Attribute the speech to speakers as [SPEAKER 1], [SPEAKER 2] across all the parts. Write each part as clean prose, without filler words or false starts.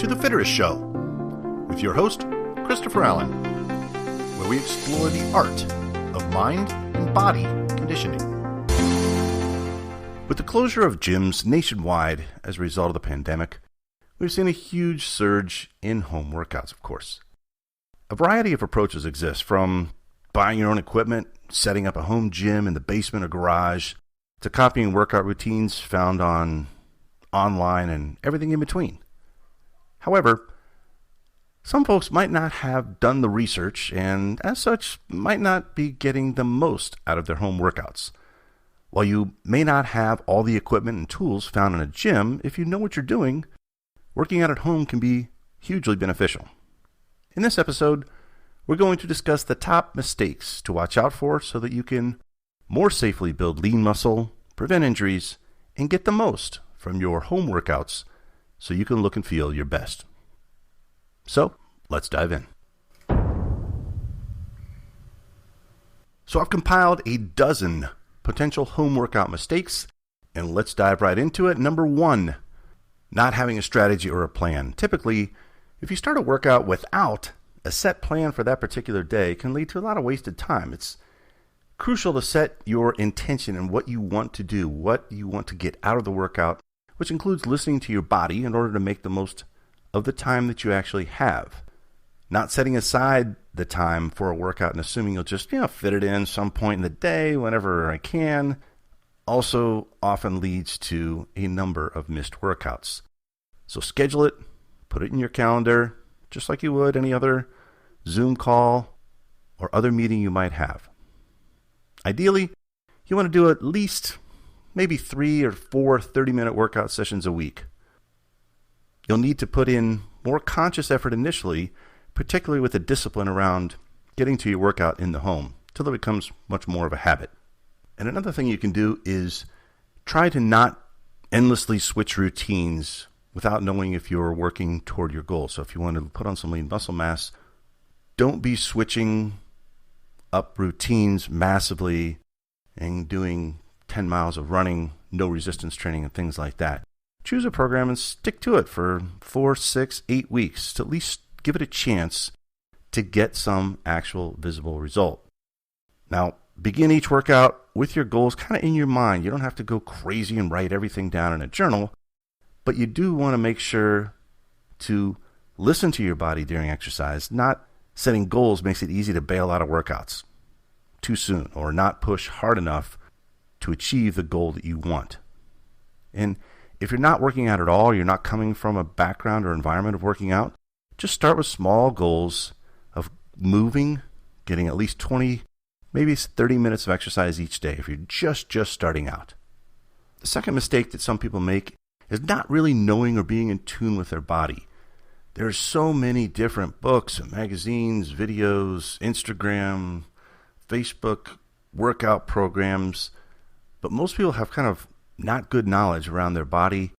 [SPEAKER 1] the Fitterest Show with your host, Christopher Allen, where we explore the art of mind and body conditioning. With the closure of gyms nationwide as a result of the pandemic, we've seen a huge surge in home workouts, of course. A variety of approaches exist, from buying your own equipment, setting up a home gym in the basement or garage, to copying workout routines found online and everything in between. However, some folks might not have done the research and, as such, might not be getting the most out of their home workouts. While you may not have all the equipment and tools found in a gym, if you know what you're doing, working out at home can be hugely beneficial. In this episode, we're going to discuss the top mistakes to watch out for so that you can more safely build lean muscle, prevent injuries, and get the most from your home workouts so you can look and feel your best. So, let's dive in. So I've compiled a dozen potential home workout mistakes, and let's dive right into it. Number 1, not having a strategy or a plan. Typically, if you start a workout without a set plan for that particular day, it can lead to a lot of wasted time. It's crucial to set your intention and what you want to do, what you want to get out of the workout, which includes listening to your body in order to make the most of the time that you actually have. Not setting aside the time for a workout and assuming you'll just fit it in some point in the day whenever I can also often leads to a number of missed workouts. So schedule it, put it in your calendar, just like you would any other Zoom call or other meeting you might have. Ideally, you want to do at least maybe 3 or 4 30-minute workout sessions a week. You'll need to put in more conscious effort initially, particularly with the discipline around getting to your workout in the home, till it becomes much more of a habit. And another thing you can do is try to not endlessly switch routines without knowing if you're working toward your goal. So if you want to put on some lean muscle mass, don't be switching up routines massively and doing 10 miles of running, no resistance training, and things like that. Choose a program and stick to it for 4, 6, 8 weeks to at least give it a chance to get some actual visible result. Now, begin each workout with your goals kind of in your mind. You don't have to go crazy and write everything down in a journal, but you do want to make sure to listen to your body during exercise. Not setting goals makes it easy to bail out of workouts too soon or not push hard enough to achieve the goal that you want. And if you're not working out at all, you're not coming from a background or environment of working out, just start with small goals of moving, getting at least 20, maybe 30 minutes of exercise each day if you're just starting out. The second mistake that some people make is not really knowing or being in tune with their body. There are so many different books and magazines, videos, Instagram, Facebook, workout programs, but most people have kind of not good knowledge around their body,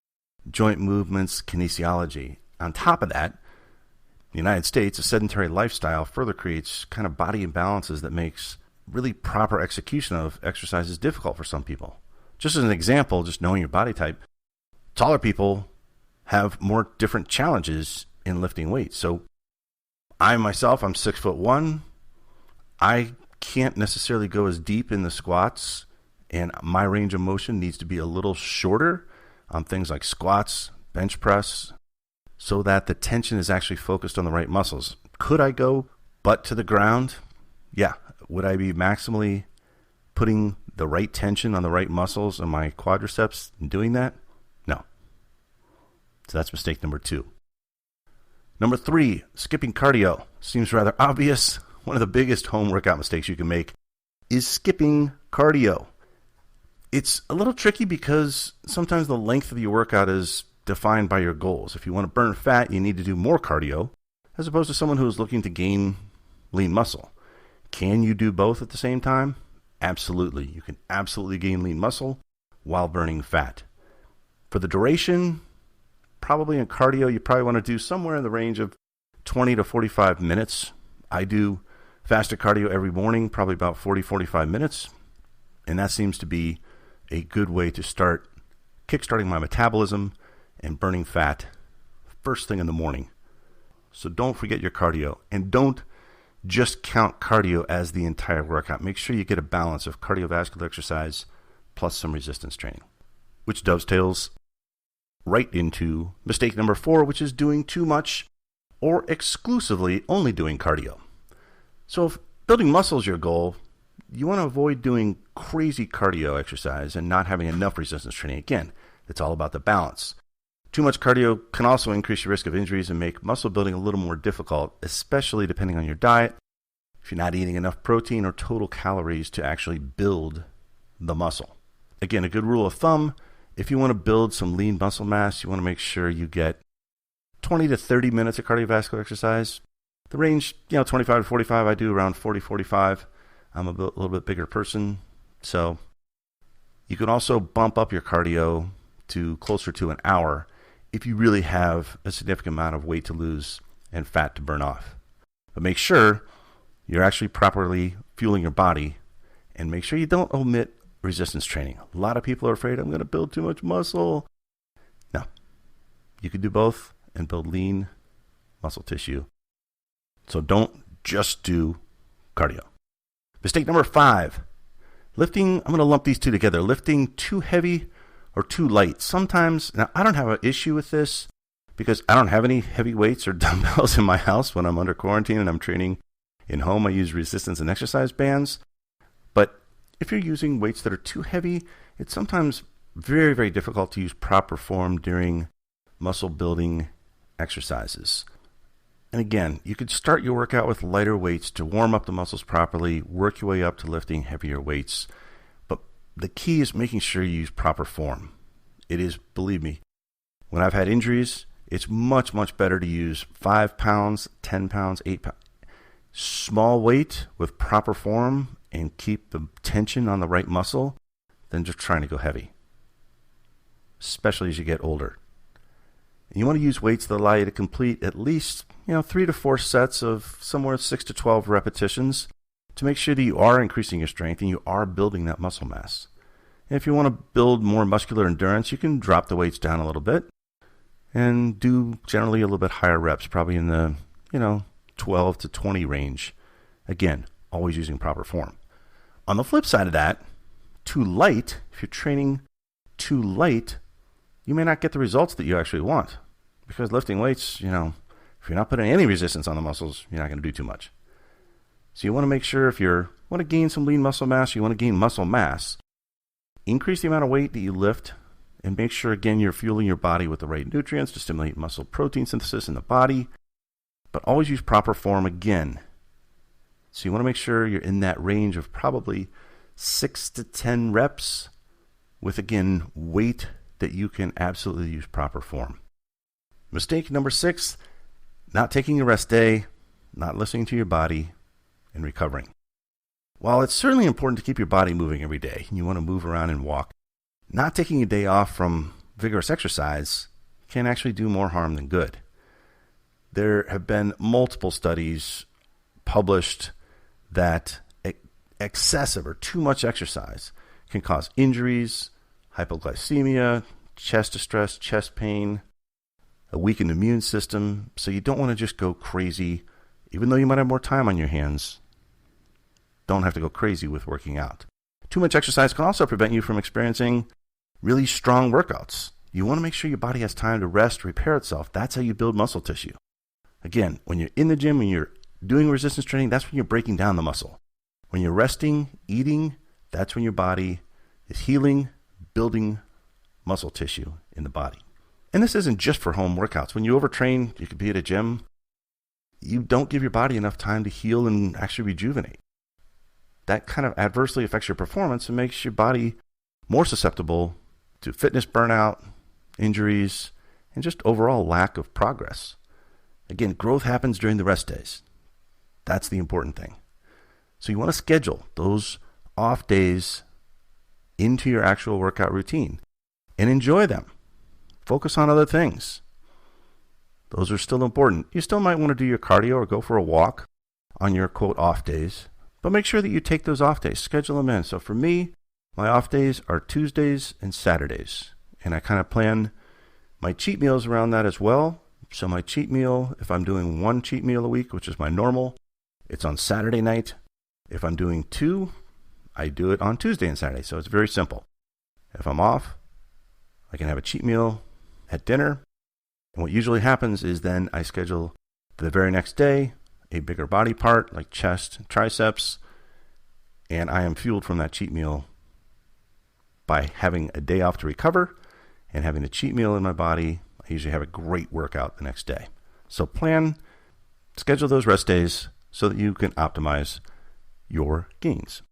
[SPEAKER 1] joint movements, kinesiology. On top of that, in the United States, a sedentary lifestyle further creates kind of body imbalances that makes really proper execution of exercises difficult for some people. Just as an example, just knowing your body type, taller people have more different challenges in lifting weights. So I'm 6'1". I can't necessarily go as deep in the squats, and my range of motion needs to be a little shorter on things like squats, bench press, so that the tension is actually focused on the right muscles. Could I go butt to the ground? Yeah. Would I be maximally putting the right tension on the right muscles and my quadriceps and doing that? No. So that's mistake number 2. Number 3, skipping cardio. Seems rather obvious. One of the biggest home workout mistakes you can make is skipping cardio. It's a little tricky because sometimes the length of your workout is defined by your goals. If you want to burn fat, you need to do more cardio as opposed to someone who is looking to gain lean muscle. Can you do both at the same time? Absolutely. You can absolutely gain lean muscle while burning fat. For the duration, probably in cardio, you probably want to do somewhere in the range of 20 to 45 minutes. I do fasted cardio every morning, probably about 40, 45 minutes. And that seems to be a good way to start kickstarting my metabolism and burning fat first thing in the morning. So don't forget your cardio, and don't just count cardio as the entire workout. Make sure you get a balance of cardiovascular exercise plus some resistance training, which dovetails right into mistake number 4, which is doing too much or exclusively only doing cardio. So if building muscle is your goal, you want to avoid doing crazy cardio exercise and not having enough resistance training. Again, it's all about the balance. Too much cardio can also increase your risk of injuries and make muscle building a little more difficult, especially depending on your diet, if you're not eating enough protein or total calories to actually build the muscle. Again, a good rule of thumb, if you want to build some lean muscle mass, you want to make sure you get 20 to 30 minutes of cardiovascular exercise. The range, 25 to 45, I do around 40, 45. I'm a little bit bigger person, so you can also bump up your cardio to closer to an hour if you really have a significant amount of weight to lose and fat to burn off. But make sure you're actually properly fueling your body, and make sure you don't omit resistance training. A lot of people are afraid, I'm going to build too much muscle. No, you can do both and build lean muscle tissue. So don't just do cardio. Mistake number 5, lifting. I'm going to lump these two together. Lifting too heavy or too light. Sometimes, now I don't have an issue with this because I don't have any heavy weights or dumbbells in my house when I'm under quarantine and I'm training in home. I use resistance and exercise bands. But if you're using weights that are too heavy, it's sometimes very, very difficult to use proper form during muscle building exercises. And again, you could start your workout with lighter weights to warm up the muscles properly, work your way up to lifting heavier weights. But the key is making sure you use proper form. It is, believe me, when I've had injuries, it's much, much better to use 5 pounds, 10 pounds, 8 pounds. Small weight with proper form and keep the tension on the right muscle than just trying to go heavy, especially as you get older. And you want to use weights that allow you to complete at least 3 to 4 sets of somewhere 6 to 12 repetitions to make sure that you are increasing your strength and you are building that muscle mass. And if you want to build more muscular endurance, you can drop the weights down a little bit and do generally a little bit higher reps, probably in the 12 to 20 range. Again, always using proper form. On the flip side of that, too light, if you're training too light, you may not get the results that you actually want. Because lifting weights, if you're not putting any resistance on the muscles, you're not going to do too much. So you want to make sure if you want to gain some lean muscle mass, you want to gain muscle mass, increase the amount of weight that you lift, and make sure, again, you're fueling your body with the right nutrients to stimulate muscle protein synthesis in the body. But always use proper form again. So you want to make sure you're in that range of probably 6 to 10 reps with, again, weight that you can absolutely use proper form. Mistake number 6, not taking a rest day, not listening to your body, and recovering. While it's certainly important to keep your body moving every day, and you want to move around and walk, not taking a day off from vigorous exercise can actually do more harm than good. There have been multiple studies published that excessive or too much exercise can cause injuries, hypoglycemia, chest distress, chest pain, a weakened immune system. So you don't want to just go crazy. Even though you might have more time on your hands, don't have to go crazy with working out. Too much exercise can also prevent you from experiencing really strong workouts. You want to make sure your body has time to rest, repair itself. That's how you build muscle tissue. Again, when you're in the gym, when you're doing resistance training, that's when you're breaking down the muscle. When you're resting, eating, that's when your body is healing, building muscle tissue in the body. And this isn't just for home workouts. When you overtrain, you could be at a gym, you don't give your body enough time to heal and actually rejuvenate. That kind of adversely affects your performance and makes your body more susceptible to fitness burnout, injuries, and just overall lack of progress. Again, growth happens during the rest days. That's the important thing. So you want to schedule those off days into your actual workout routine and enjoy them. Focus on other things. Those are still important. You still might want to do your cardio or go for a walk on your quote off days, but make sure that you take those off days. Schedule them in. So for me, my off days are Tuesdays and Saturdays, and I kind of plan my cheat meals around that as well So my cheat meal, if I'm doing one cheat meal a week, which is my normal, it's on Saturday night. If I'm doing two, I do it on Tuesday and Saturday. So it's very simple. If I'm off, I can have a cheat meal at dinner. And what usually happens is then I schedule for the very next day a bigger body part like chest and triceps. And I am fueled from that cheat meal by having a day off to recover and having the cheat meal in my body. I usually have a great workout the next day. So schedule those rest days so that you can optimize your gains.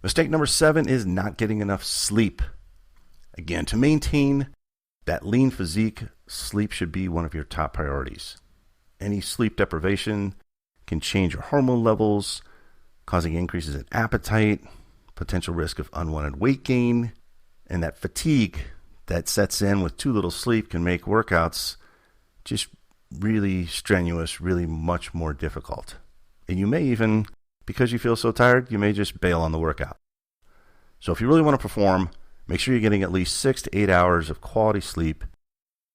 [SPEAKER 1] Mistake number 7 is not getting enough sleep. Again, to maintain that lean physique, sleep should be one of your top priorities. Any sleep deprivation can change your hormone levels, causing increases in appetite, potential risk of unwanted weight gain, and that fatigue that sets in with too little sleep can make workouts just really strenuous, really much more difficult. And you may even, because you feel so tired, you may just bail on the workout. So if you really want to perform, make sure you're getting at least 6 to 8 hours of quality sleep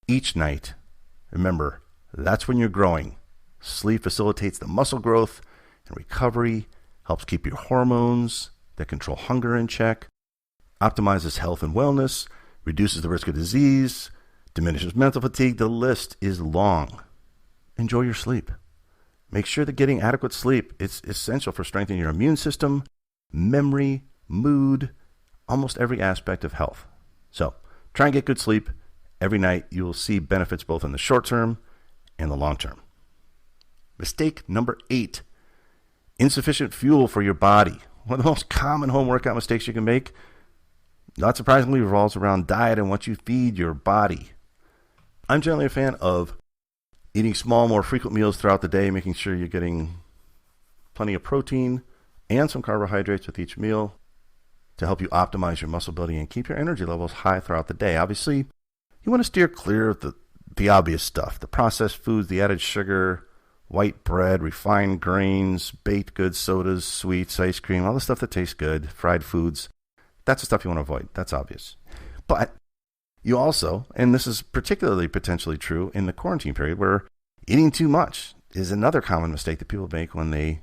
[SPEAKER 1] each night. Remember, that's when you're growing. Sleep facilitates the muscle growth and recovery, helps keep your hormones that control hunger in check, optimizes health and wellness, reduces the risk of disease, diminishes mental fatigue. The list is long. Enjoy your sleep. Make sure that getting adequate sleep is essential for strengthening your immune system, memory, mood, almost every aspect of health. So try and get good sleep every night. You will see benefits both in the short term and the long term. Mistake number 8, insufficient fuel for your body. One of the most common home workout mistakes you can make, not surprisingly, revolves around diet and what you feed your body. I'm generally a fan of eating small, more frequent meals throughout the day, making sure you're getting plenty of protein and some carbohydrates with each meal to help you optimize your muscle building and keep your energy levels high throughout the day. Obviously, you want to steer clear of the obvious stuff, the processed foods, the added sugar, white bread, refined grains, baked goods, sodas, sweets, ice cream, all the stuff that tastes good, fried foods. That's the stuff you want to avoid. That's obvious. But you also, and this is particularly potentially true in the quarantine period, where eating too much is another common mistake that people make when they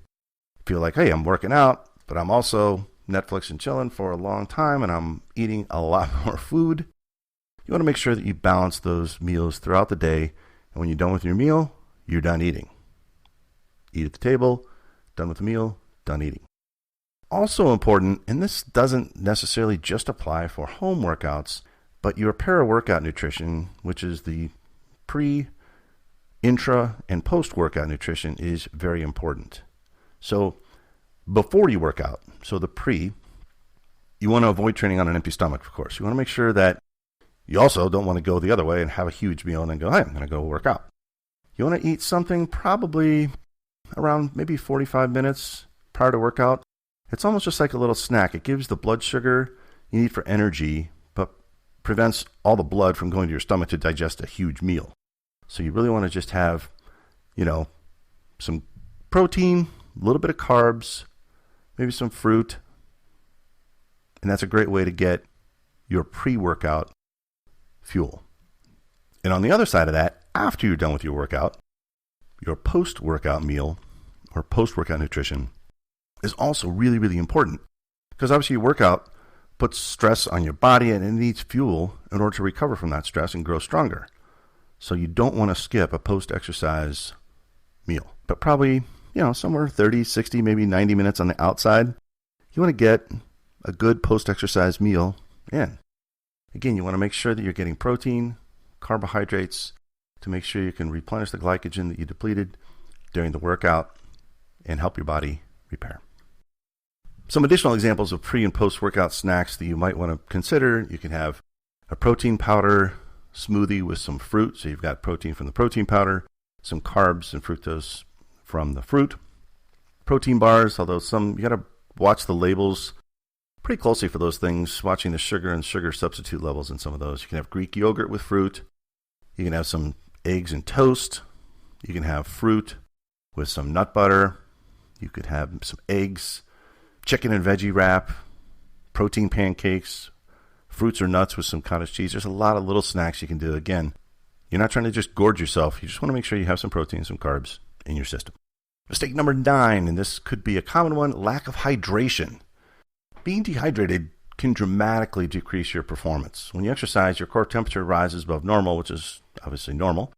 [SPEAKER 1] feel like, hey, I'm working out, but I'm also Netflix and chilling for a long time and I'm eating a lot more food. You want to make sure that you balance those meals throughout the day. And when you're done with your meal, you're done eating. Eat at the table, done with the meal, done eating. Also important, and this doesn't necessarily just apply for home workouts, but your para-workout nutrition, which is the pre, intra, and post-workout nutrition, is very important. So before you work out, so the pre, you want to avoid training on an empty stomach, of course. You want to make sure that you also don't want to go the other way and have a huge meal and then go, hey, I'm going to go work out. You want to eat something probably around maybe 45 minutes prior to workout. It's almost just like a little snack. It gives the blood sugar you need for energy, but prevents all the blood from going to your stomach to digest a huge meal. So you really want to just have, some protein, a little bit of carbs, maybe some fruit. And that's a great way to get your pre-workout fuel. And on the other side of that, after you're done with your workout, your post-workout meal or post-workout nutrition is also really, really important, because obviously your workout puts stress on your body and it needs fuel in order to recover from that stress and grow stronger. So you don't want to skip a post-exercise meal, but probably, somewhere 30, 60, maybe 90 minutes on the outside. You want to get a good post-exercise meal in. Again, you want to make sure that you're getting protein, carbohydrates, to make sure you can replenish the glycogen that you depleted during the workout and help your body repair. Some additional examples of pre and post-workout snacks that you might want to consider. You can have a protein powder smoothie with some fruit. So you've got protein from the protein powder, some carbs and fructose from the fruit. Protein bars, although you got to watch the labels pretty closely for those things, watching the sugar and sugar substitute levels in some of those. You can have Greek yogurt with fruit. You can have some eggs and toast. You can have fruit with some nut butter. You could have some eggs, chicken and veggie wrap, protein pancakes, fruits or nuts with some cottage cheese. There's a lot of little snacks you can do. Again, You're not trying to just gorge yourself. You just want to make sure you have some protein, some carbs in your system. Mistake number 9, and this could be a common one, lack of hydration. Being dehydrated can dramatically decrease your performance. When you exercise, your core temperature rises above normal, which is obviously normal,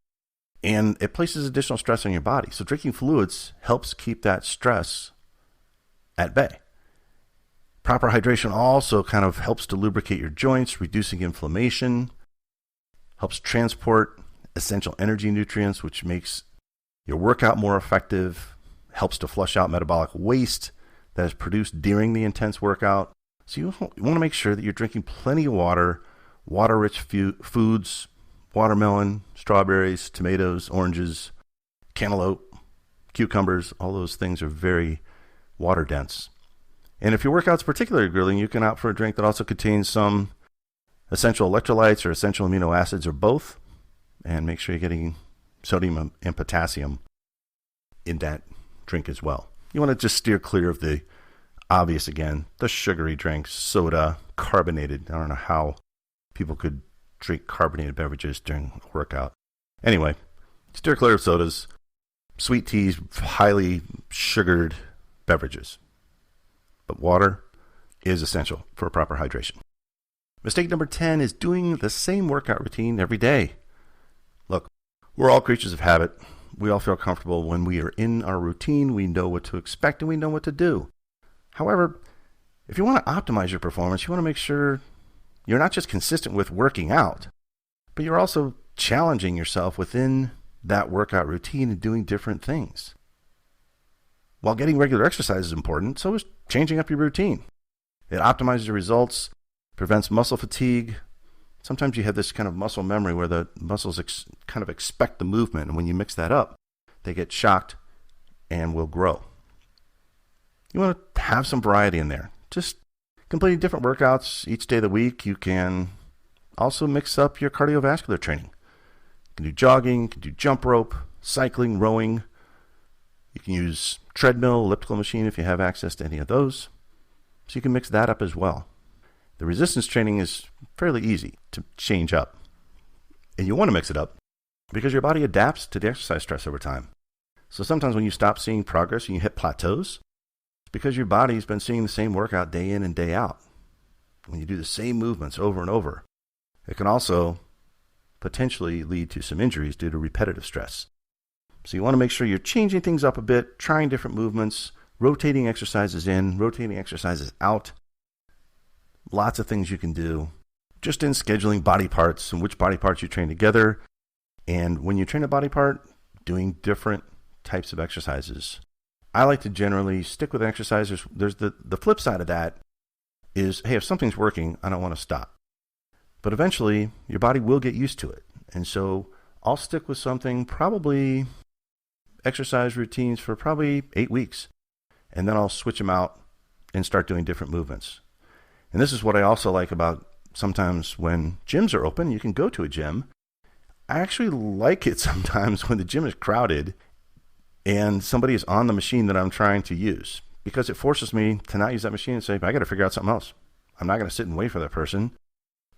[SPEAKER 1] and it places additional stress on your body. So drinking fluids helps keep that stress at bay. Proper hydration also kind of helps to lubricate your joints, reducing inflammation, helps transport essential energy nutrients, which makes your workout more effective, helps to flush out metabolic waste that is produced during the intense workout. So you want to make sure that you're drinking plenty of water, water-rich foods, watermelon, strawberries, tomatoes, oranges, cantaloupe, cucumbers. All those things are very water-dense. And if your workout's particularly grueling, you can opt for a drink that also contains some essential electrolytes or essential amino acids or both. And make sure you're getting sodium and potassium in that drink as well. You want to just steer clear of the obvious again, the sugary drinks, soda, carbonated. I don't know how people could drink carbonated beverages during a workout. Anyway, steer clear of sodas, sweet teas, highly sugared beverages. But water is essential for proper hydration. Mistake number 10 is doing the same workout routine every day. Look, we're all creatures of habit. We all feel comfortable when we are in our routine. We know what to expect and we know what to do. However, if you want to optimize your performance, you want to make sure you're not just consistent with working out, but you're also challenging yourself within that workout routine and doing different things. While getting regular exercise is important, so is changing up your routine. It optimizes your results, prevents muscle fatigue. Sometimes you have this kind of muscle memory where the muscles kind of expect the movement, and when you mix that up, they get shocked and will grow. You want to have some variety in there. Just completing different workouts each day of the week. You can also mix up your cardiovascular training. You can do jogging, you can do jump rope, cycling, rowing. You can use treadmill, elliptical machine if you have access to any of those. So you can mix that up as well. The resistance training is fairly easy to change up. And you want to mix it up because your body adapts to the exercise stress over time. So sometimes when you stop seeing progress and you hit plateaus, it's because your body's been seeing the same workout day in and day out. When you do the same movements over and over, it can also potentially lead to some injuries due to repetitive stress. So you want to make sure you're changing things up a bit, trying different movements, rotating exercises in, rotating exercises out. Lots of things you can do just in scheduling body parts and which body parts you train together. And when you train a body part, doing different types of exercises. I like to generally stick with exercises. There's the flip side of that is, hey, if something's working, I don't want to stop. But eventually, your body will get used to it. And so I'll stick with something, probably exercise routines for probably 8 weeks. And then I'll switch them out and start doing different movements. And this is what I also like about sometimes when gyms are open, you can go to a gym. I actually like it sometimes when the gym is crowded and somebody is on the machine that I'm trying to use, because it forces me to not use that machine and say, I got to figure out something else. I'm not going to sit and wait for that person,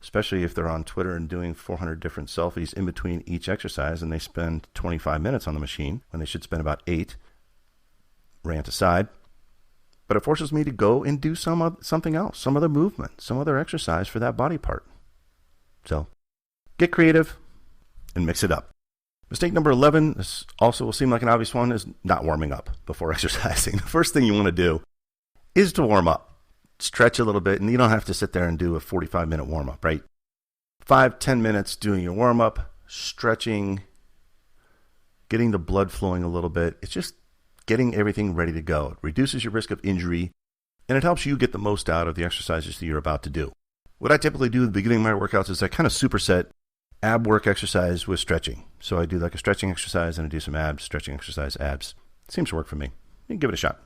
[SPEAKER 1] especially if they're on Twitter and doing 400 different selfies in between each exercise and they spend 25 minutes on the machine when they should spend about 8. Rant aside. But it forces me to go and do something else, some other movement, some other exercise for that body part. So get creative and mix it up. Mistake number 11, this also will seem like an obvious one, is not warming up before exercising. The first thing you want to do is to warm up. Stretch a little bit, and you don't have to sit there and do a 45-minute warm-up, right? 5-10 minutes doing your warm-up, stretching, getting the blood flowing a little bit. It's just getting everything ready to go. It reduces your risk of injury, and it helps you get the most out of the exercises that you're about to do. What I typically do at the beginning of my workouts is I kind of superset ab work exercise with stretching. So I do like a stretching exercise and I do some abs, stretching exercise, abs. It seems to work for me. You can give it a shot.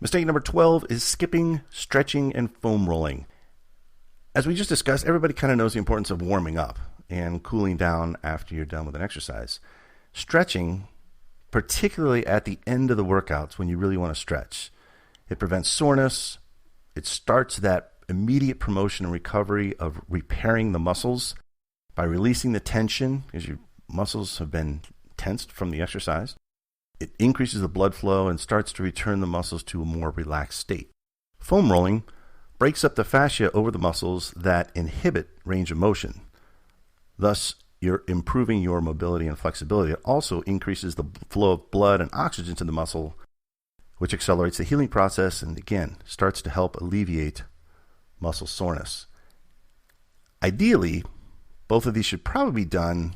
[SPEAKER 1] Mistake number 12 is skipping stretching and foam rolling. As we just discussed, everybody kind of knows the importance of warming up and cooling down after you're done with an exercise. Stretching, particularly at the end of the workouts when you really want to stretch, it prevents soreness. It starts that immediate promotion and recovery of repairing the muscles by releasing the tension, because muscles have been tensed from the exercise. It increases the blood flow and starts to return the muscles to a more relaxed state. Foam rolling breaks up the fascia over the muscles that inhibit range of motion. Thus, you're improving your mobility and flexibility. It also increases the flow of blood and oxygen to the muscle, which accelerates the healing process and, again, starts to help alleviate muscle soreness. Ideally, both of these should probably be done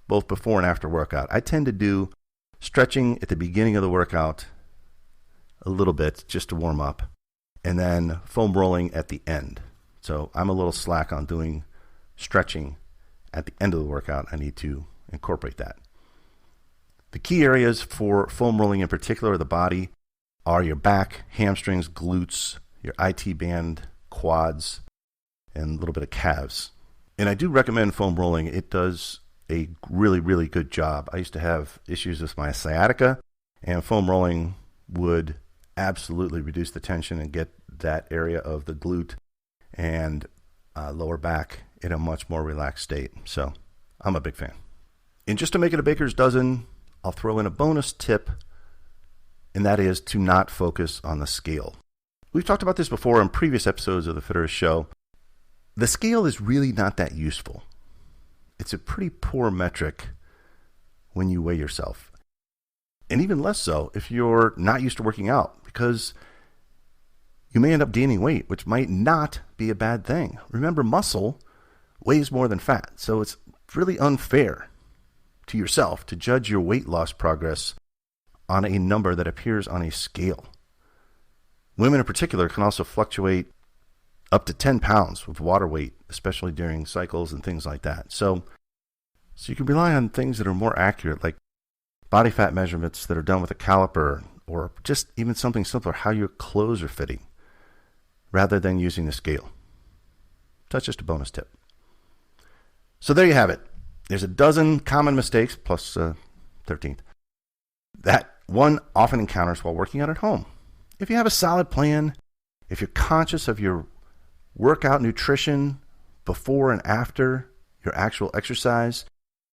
[SPEAKER 1] both before and after workout. I tend to do stretching at the beginning of the workout a little bit just to warm up, and then foam rolling at the end. So I'm a little slack on doing stretching at the end of the workout. I need to incorporate that. The key areas for foam rolling in particular of the body are your back, hamstrings, glutes, your IT band, quads, and a little bit of calves. And I do recommend foam rolling. It does a really, really good job. I used to have issues with my sciatica, and foam rolling would absolutely reduce the tension and get that area of the glute and lower back in a much more relaxed state. So I'm a big fan. And just to make it a baker's dozen, I'll throw in a bonus tip, and that is to not focus on the scale. We've talked about this before in previous episodes of the Fitterest Show. The scale is really not that useful. It's a pretty poor metric when you weigh yourself. And even less so if you're not used to working out, because you may end up gaining weight, which might not be a bad thing. Remember, muscle weighs more than fat, so it's really unfair to yourself to judge your weight loss progress on a number that appears on a scale. Women in particular can also fluctuate up to 10 pounds with water weight, especially during cycles and things like that. So you can rely on things that are more accurate, like body fat measurements that are done with a caliper, or just even something simpler, how your clothes are fitting, rather than using the scale. That's just a bonus tip. So there you have it. There's a dozen common mistakes, plus 13th, that one often encounters while working out at home. If you have a solid plan, if you're conscious of your workout nutrition before and after your actual exercise,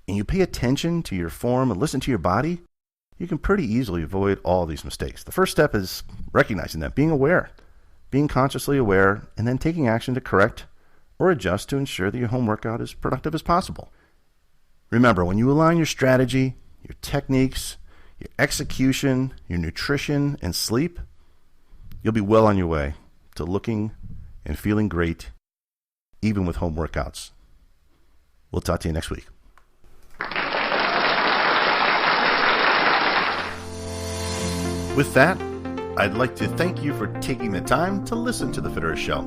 [SPEAKER 1] and you pay attention to your form and listen to your body, you can pretty easily avoid all these mistakes. The first step is recognizing them, being aware, being consciously aware, and then taking action to correct or adjust to ensure that your home workout is productive as possible. Remember, when you align your strategy, your techniques, your execution, your nutrition, and sleep, you'll be well on your way to looking and feeling great, even with home workouts. We'll talk to you next week. With that, I'd like to thank you for taking the time to listen to The Fitterest Show.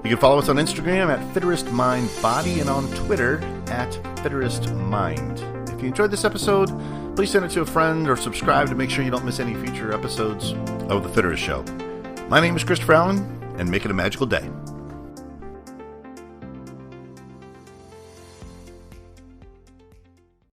[SPEAKER 1] You can follow us on Instagram at Fitterest Mind Body and on Twitter at Fitterest Mind. If you enjoyed this episode, please send it to a friend or subscribe to make sure you don't miss any future episodes of The Fitterest Show. My name is Christopher Allen, and make it a magical day.